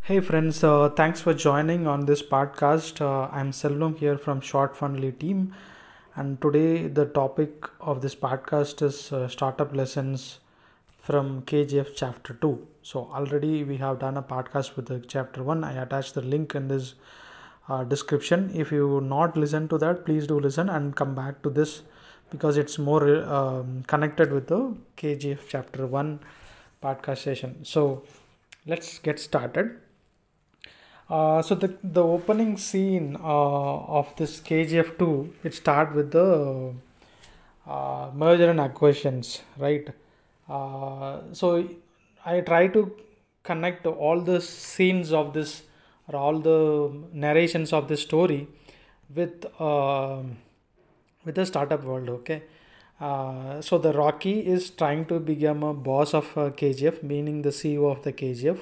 Hey friends, thanks for joining on this podcast. I'm Selvam here from Short Funnily team, and today the topic of this podcast is startup lessons from KGF chapter 2. So already we have done a podcast with the chapter 1. I attached the link in this description. If you not listen to that, please do listen and come back to this because it's more connected with the KGF chapter 1 podcast session. So let's get started. So the opening scene of this KGF 2, it start with the merger and acquisitions, right? So I try to connect all the scenes of this or all the narrations of this story with with the startup world. Okay. So the Rocky is trying to become a boss of KGF, meaning the CEO of the KGF,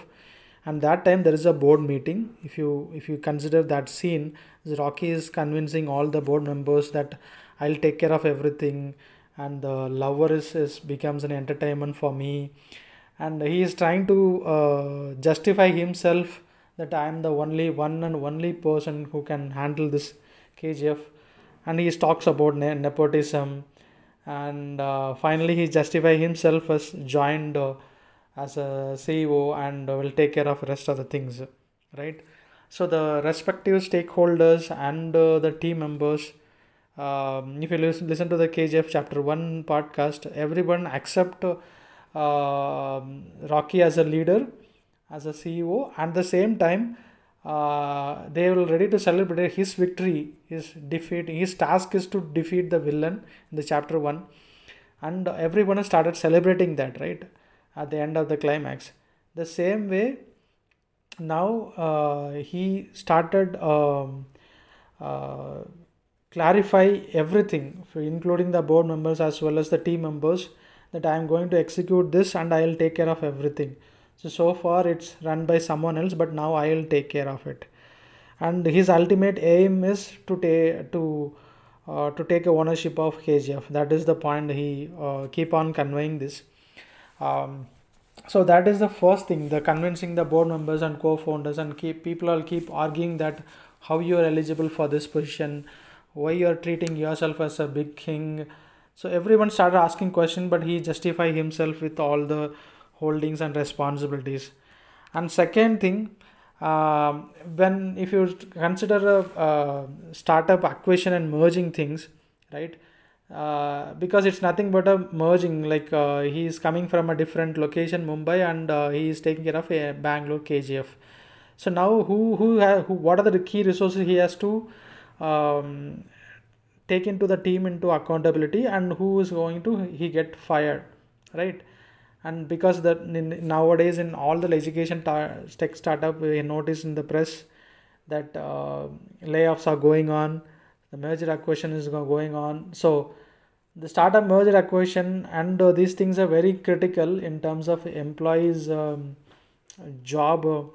and that time there is a board meeting. If you consider that scene, Rocky is convincing all the board members that I'll take care of everything, and the lover is becomes an entertainment for me, and he is trying to justify himself that I am the only one and only person who can handle this KGF, and he talks about nepotism, and finally he justify himself as joined as a CEO and will take care of rest of the things, right? So the respective stakeholders and the team members, if you listen to the KGF chapter 1 podcast, everyone accept Rocky as a leader, as a CEO. At the same time, they will ready to celebrate his victory, his defeat. His task is to defeat the villain in the chapter 1, and everyone started celebrating that, right, at the end of the climax. The same way, now he started uh, clarify everything, including the board members as well as the team members, that I am going to execute this and I will take care of everything. So far it's run by someone else, but now I will take care of it. And his ultimate aim is to take ownership of KGF. That is the point he keep on conveying this. Um, so that is the first thing, the convincing the board members and co-founders, and keep people all keep arguing that how you are eligible for this position, why you are treating yourself as a big king. So everyone started asking questions, but he justify himself with all the holdings and responsibilities. And second thing, when if you consider a startup acquisition and merging things, right? Because it's nothing but a merging. Like he is coming from a different location, Mumbai, and he is taking care of a Bangalore KGF. So now, who what are the key resources he has to um, take into the team into accountability, and who is going to he get fired, right? And because nowadays in all the education tech startup, we notice in the press that layoffs are going on, the merger acquisition is going on. So the startup merger acquisition and these things are very critical in terms of employees job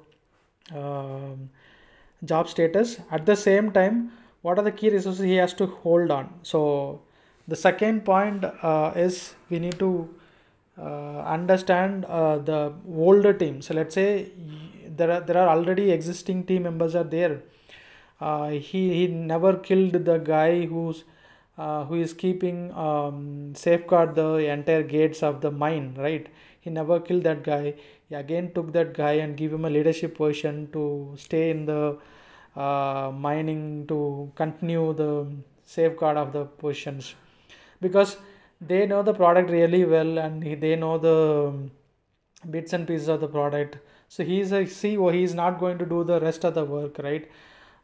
job status. At the same time, what are the key resources he has to hold on? So the second point is we need to understand the older team. So let's say there are already existing team members are there. He never killed the guy who is keeping safeguard the entire gates of the mine, right? He never killed that guy. He again took that guy and give him a leadership position to stay in the mining, to continue the safeguard of the positions, because they know the product really well, and they know the bits and pieces of the product. So he's a CEO, he's not going to do the rest of the work, right?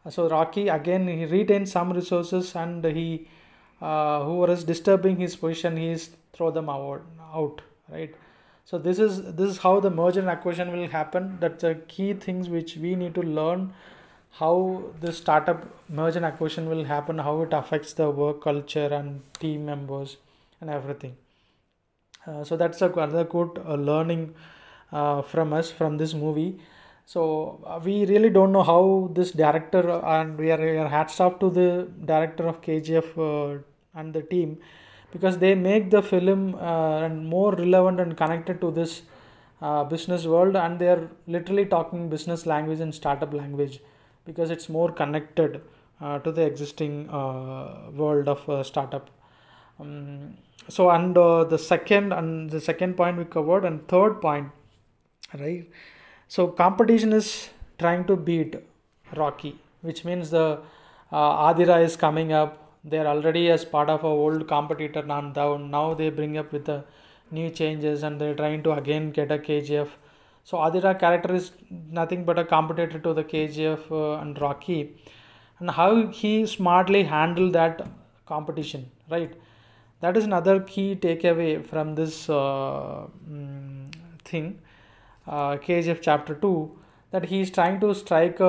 So Rocky again, he retains some resources, and he who was disturbing his position, he's throw them out, right? So this is how the merger and acquisition will happen. That's the key things which we need to learn, how the startup merge and acquisition will happen, how it affects the work culture and team members and everything. So that's another good learning from us from this movie. So we really don't know how this director, and we are hats off to the director of KGF and the team, because they make the film and more relevant and connected to this business world, and they are literally talking business language and startup language because it's more connected to the existing world of startup. So and the second point we covered, and third point, right? So competition is trying to beat Rocky, which means the Adira is coming up. They're already as part of a old competitor now they bring up with the new changes, and they're trying to again get a KGF. So Adira character is nothing but a competitor to the KGF and Rocky, and how he smartly handled that competition, right? That is another key takeaway from this thing, KGF chapter 2, that he is trying to strike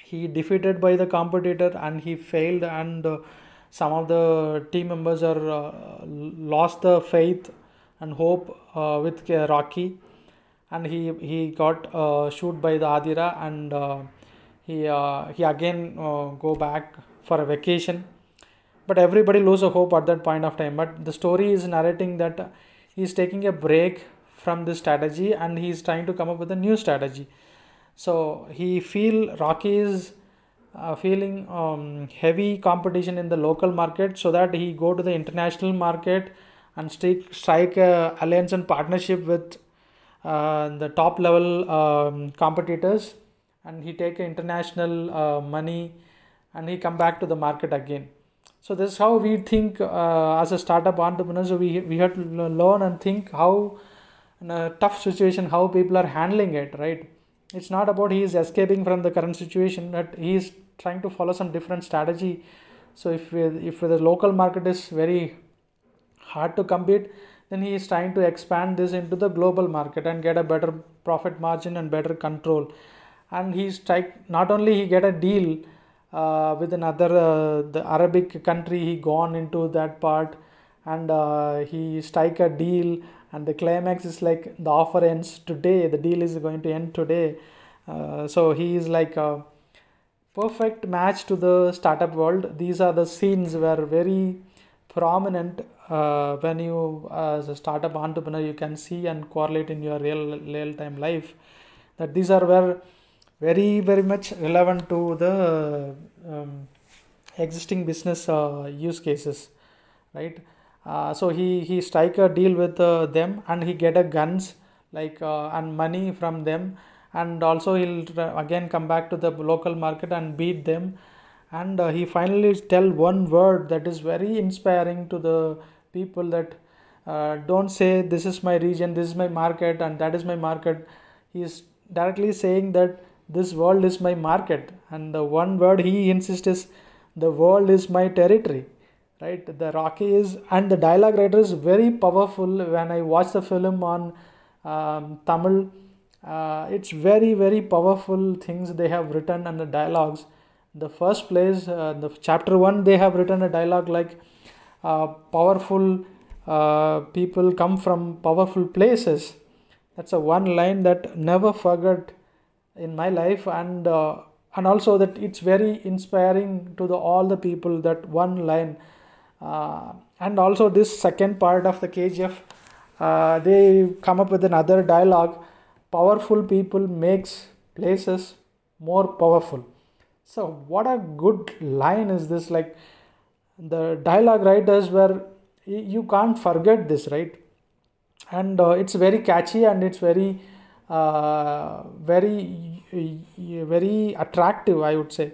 he defeated by the competitor and he failed, and some of the team members are lost the faith and hope with Rocky, and he got shoot by the Adira, and he again go back for a vacation, but everybody lose a hope at that point of time. But the story is narrating that he's taking a break from this strategy and he's trying to come up with a new strategy. So he feel Rocky is feeling heavy competition in the local market, so that he go to the international market and strike a alliance and partnership with the top level competitors, and he take international money, and he come back to the market again. So this is how we think as a startup entrepreneur. So we have to learn and think how in a tough situation how people are handling it, right? It's not about he is escaping from the current situation, but he is trying to follow some different strategy. So if the local market is very hard to compete, then he is trying to expand this into the global market and get a better profit margin and better control. And not only he get a deal with another the Arabic country, he gone into that part, and he strike a deal, and the climax is like the offer ends today, the deal is going to end today. So he is like a perfect match to the startup world. These are the scenes where very prominent when you as a startup entrepreneur you can see and correlate in your real time life, that these are where very much relevant to the existing business use cases, right? So he strike a deal with them, and he get a guns and money from them, and also he'll again come back to the local market and beat them, and he finally tell one word that is very inspiring to the people, that don't say this is my region, this is my market, and that is my market. He is directly saying that this world is my market, and the one word he insists is the world is my territory, right? The Rocky is, and the dialogue writer is very powerful. When I watch the film on Tamil, it's very powerful things they have written, and the dialogues. The first place, the chapter 1, they have written a dialogue like powerful people come from powerful places. That's a one line that never forgot in my life, and also that it's very inspiring to all the people, that one line. And also this second part of the KGF, they come up with another dialogue: powerful people makes places more powerful. So what a good line is this, like the dialogue writers were, you can't forget this, right? And it's very catchy, and it's very attractive, I would say.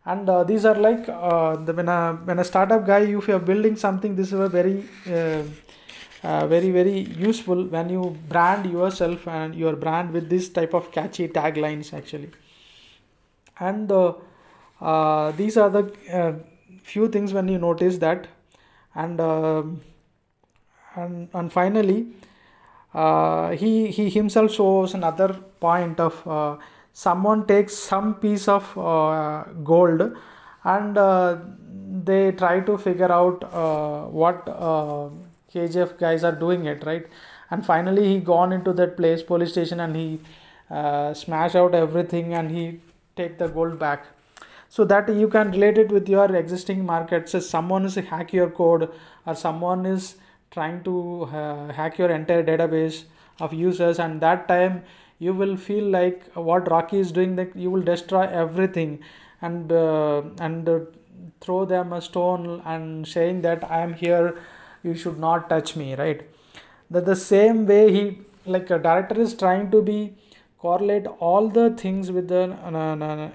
And these are like when a startup guy, if you are building something, this is a very useful when you brand yourself and your brand with this type of catchy taglines actually. And these are the few things when you notice that. And finally he himself shows another point of someone takes some piece of gold, and they try to figure out what KGF guys are doing it, right? And finally he gone into that police station, and he smash out everything, and he take the gold back. So that you can relate it with your existing markets. So someone is hack your code, or someone is trying to hack your entire database, of users, and that time you will feel like what Rocky is doing, that you will destroy everything and throw them a stone and saying that I am here, you should not touch me, right? That the same way he, like a director is trying to be correlate all the things with the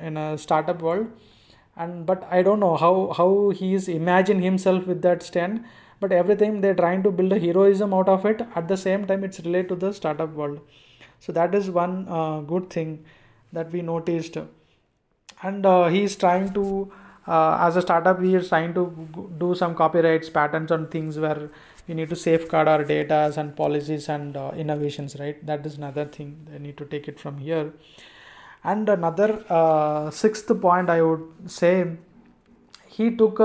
in a startup world, and but I don't know how he is imagine himself with that stand, but everything they're trying to build a heroism out of it. At the same time, it's related to the startup world. So that is one good thing that we noticed. And he is trying to as a startup, he is trying to do some copyrights patents on things where we need to safeguard our data and policies and innovations, right? That is another thing. I need to take it from here. And another sixth point I would say, he took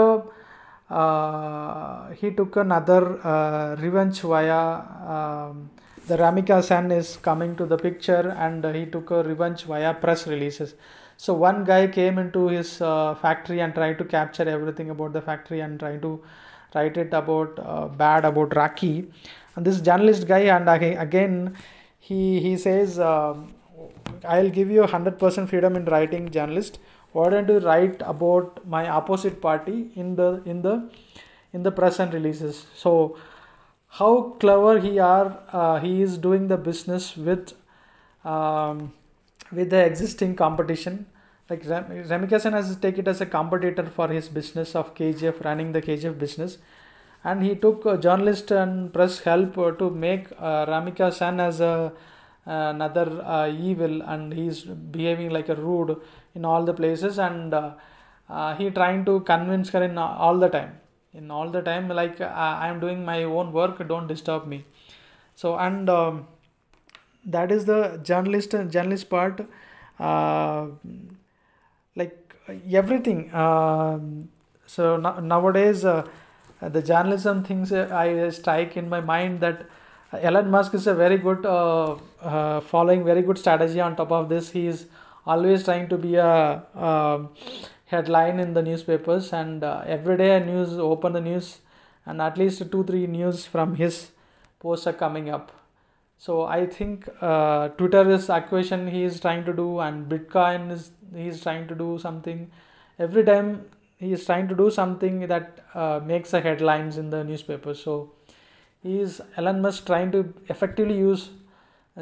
another revenge via the Ramika Sen is coming to the picture, and he took a revenge via press releases. So one guy came into his factory and tried to capture everything about the factory and try to write it about bad about Rocky. And this journalist guy, and again he says, I'll give you 100% freedom in writing, journalist. Why don't you write about my opposite party in the press and releases? So how clever he is doing the business with the existing competition. Like Ramika Sen has taken it as a competitor for his business of KGF, running the KGF business, and he took journalist and press help to make Ramika Sen as another evil, and he's behaving like a rude in all the places, and he trying to convince her in all the time, like I am doing my own work, don't disturb me. So, and that is the journalist part, like everything. So nowadays the journalism things I strike in my mind that Elon Musk is a very good following very good strategy. On top of this, he is always trying to be a headline in the newspapers, and every day open the news, and at least 2-3 news from his posts are coming up. So I think Twitter is acquisition he is trying to do, and Bitcoin he is trying to do something. Every time he is trying to do something that makes the headlines in the newspapers. So he is Elon Musk trying to effectively use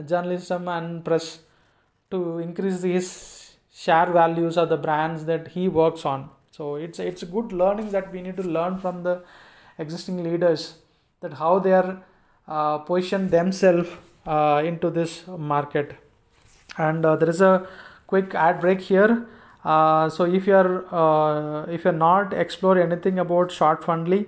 journalism and press to increase his share values of the brands that he works on. So it's a good learning that we need to learn from the existing leaders, that how they are position themselves into this market. And there is a quick ad break here. So if you're not explore anything about Shortfundly,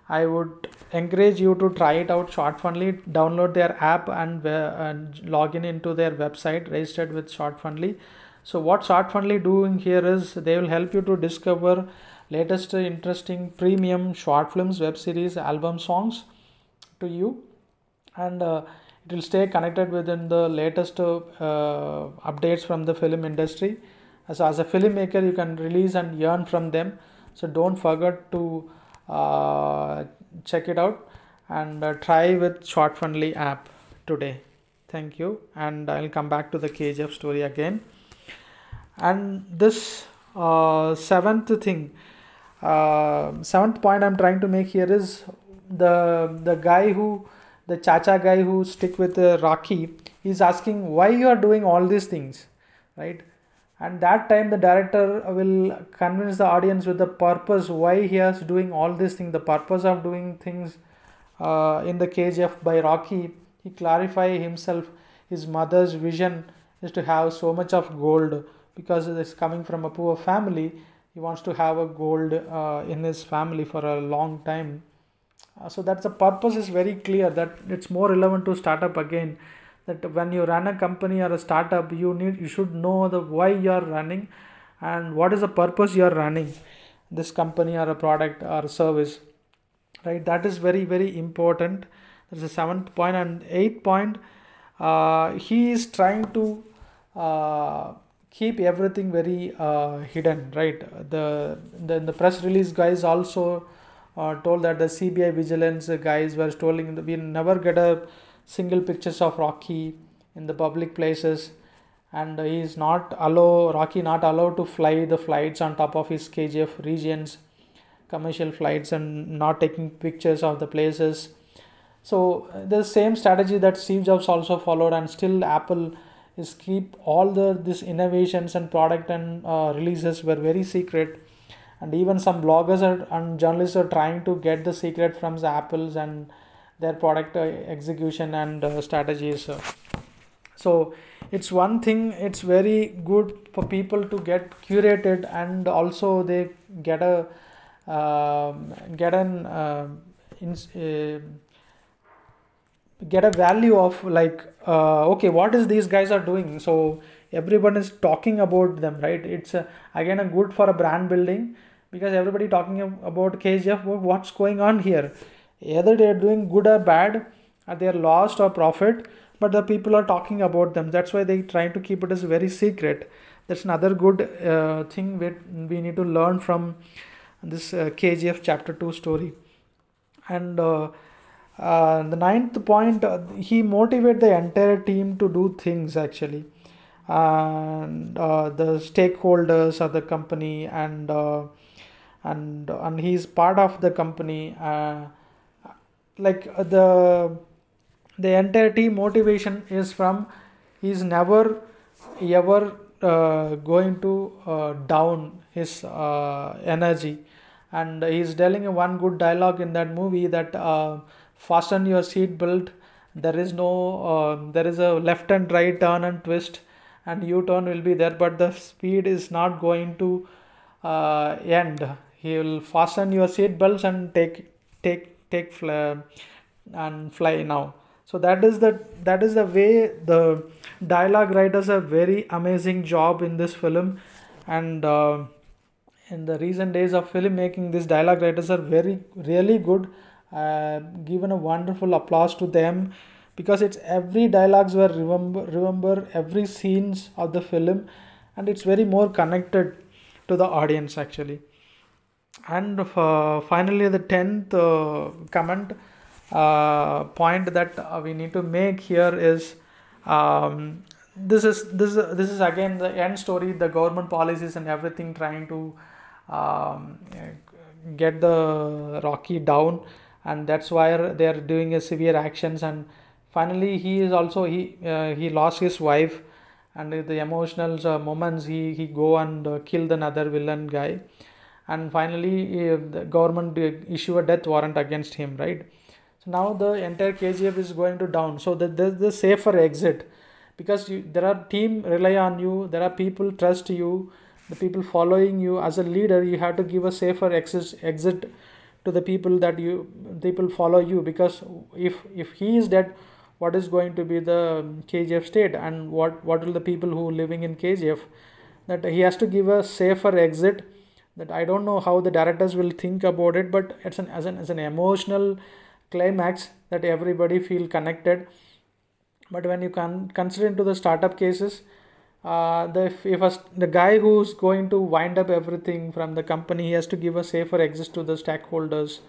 I would encourage you to try it out. Shortfundly, download their app and log into their website registered with Shortfundly. So what Shortfundly doing here is they will help you to discover latest interesting premium short films, web series, album songs to you, and it will stay connected within the latest updates from the film industry. So as a filmmaker, you can release and earn from them. So don't forget to check it out and try with Shortfundly app today. Thank you, and I'll come back to the KGF story again. And this seventh point I'm trying to make here is the Chacha guy who stick with Rocky. He's asking why you are doing all these things, right? And that time the director will convince the audience with the purpose why he is doing all these things, the purpose of doing things in the KGF by Rocky. He clarify himself, his mother's vision is to have so much of gold, because it's coming from a poor family. He wants to have a gold in his family for a long time. So that's the purpose is very clear, that it's more relevant to startup again, that when you run a company or a startup, you should know the why you are running and what is the purpose you are running this company or a product or a service, right? That is very, very important. That's the 7th point. And 8th point, he is trying to keep everything very hidden, right? The press release guys also told that the CBI vigilance guys were telling we never get a single pictures of Rocky in the public places, and Rocky not allowed to fly the flights on top of his KGF regions, commercial flights, and not taking pictures of the places. So the same strategy that Steve Jobs also followed, and still Apple is keep all this innovations and product and releases were very secret, and even some bloggers and journalists are trying to get the secret from the Apples and their product execution and strategies. So it's one thing, it's very good for people to get curated, and also they get a get a value of like okay, what is these guys are doing. So everyone is talking about them, right? It's again a good for a brand building, because everybody talking about KGF. What's going on here? Either they are doing good or bad, or they are lost or profit, but the people are talking about them. That's why they try to keep it as very secret. That's another good thing we need to learn from this KGF chapter 2 story. And the ninth point, he motivated the entire team to do things actually, and the stakeholders of the company, and he's part of the company. The entire team motivation is from, he's never ever going to down his energy. And he's telling one good dialogue in that movie that fasten your seat belt. There is a left and right turn and twist, and U-turn will be there, but the speed is not going to end. He will fasten your seat belts and take fly now. So that is the way the dialogue writers have very amazing job in this film. And in the recent days of filmmaking, these dialogue writers are really good. Given a wonderful applause to them, because it's every dialogues were remember every scenes of the film, and it's very more connected to the audience actually. And finally, the 10th comment point that we need to make here is this is again the end story, the government policies and everything trying to get the Rocky down, and that's why they are doing a severe actions. And finally he lost his wife, and the emotional moments he go and kill another villain guy, and finally the government issue a death warrant against him, right? So now the entire KGF is going to down, so there's the safer exit, because there are team rely on you, there are people trust you, the people following you. As a leader, you have to give a safer exit to the people people follow you, because if he is dead, what is going to be the KGF state, and what will the people who living in KGF, that he has to give a safer exit. That I don't know how the directors will think about it, but it's as an emotional climax that everybody feel connected. But when you consider into the startup cases, the guy who's going to wind up everything from the company, he has to give a safer exit to the stakeholders,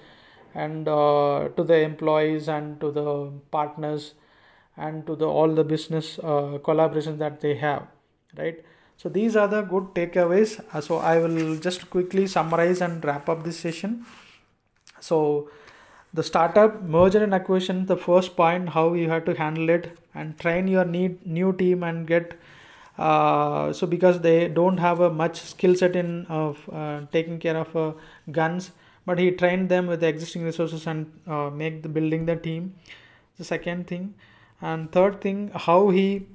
and to the employees, and to the partners, and to all the business collaborations that they have, right? So these are the good takeaways. So I will just quickly summarize and wrap up this session. So the startup merger and acquisition, the first point, how you have to handle it and train your new team and get so because they don't have a much skill set in taking care of guns, but he trained them with the existing resources and building the team. The second thing. And third thing, how he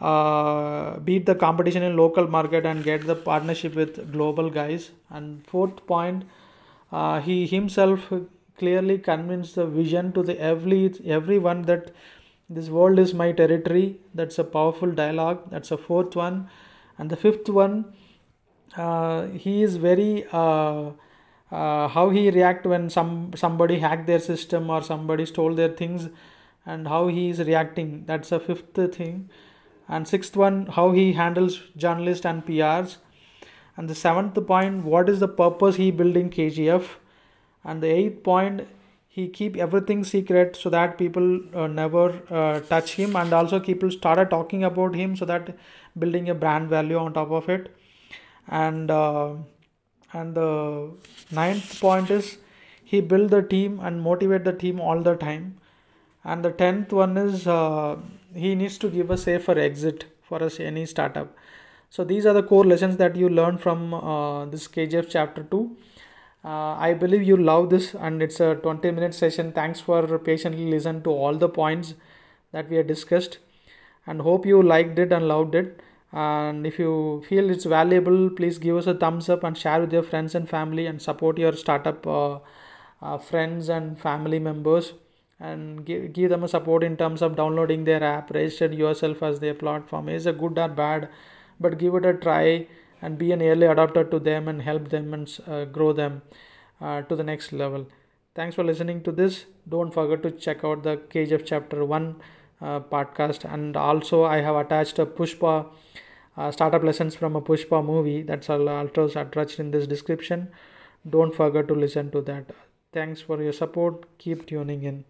beat the competition in local market and get the partnership with global guys. And fourth point, he himself clearly convinced the vision to everyone that this world is my territory. That's a powerful dialogue. That's a fourth one. And the fifth one, he is very how he react when somebody hacked their system or somebody stole their things, and how he is reacting. That's a fifth thing. And sixth one, how he handles journalists and PRs. And the seventh point, what is the purpose he building KGF. And the eighth point, he keep everything secret so that people never touch him, and also people started talking about him, so that building a brand value on top of it. And the ninth point is he build the team and motivate the team all the time. And the 10th one is he needs to give a safer exit for us any startup. So these are the core lessons that you learn from this KGF chapter 2. I believe you love this, and it's a 20-minute session. Thanks for patiently listen to all the points that we have discussed, and hope you liked it and loved it. And if you feel it's valuable, please give us a thumbs up and share with your friends and family, and support your startup friends and family members, and give them a support in terms of downloading their app, register yourself as their platform. Is it good or bad, but give it a try and be an early adopter to them and help them and grow them to the next level. Thanks for listening to this. Don't forget to check out the KGF chapter 1 podcast, and also I have attached a Pushpa startup lessons from a Pushpa movie, that's all also attached in this description. Don't forget to listen to that. Thanks for your support. Keep tuning in.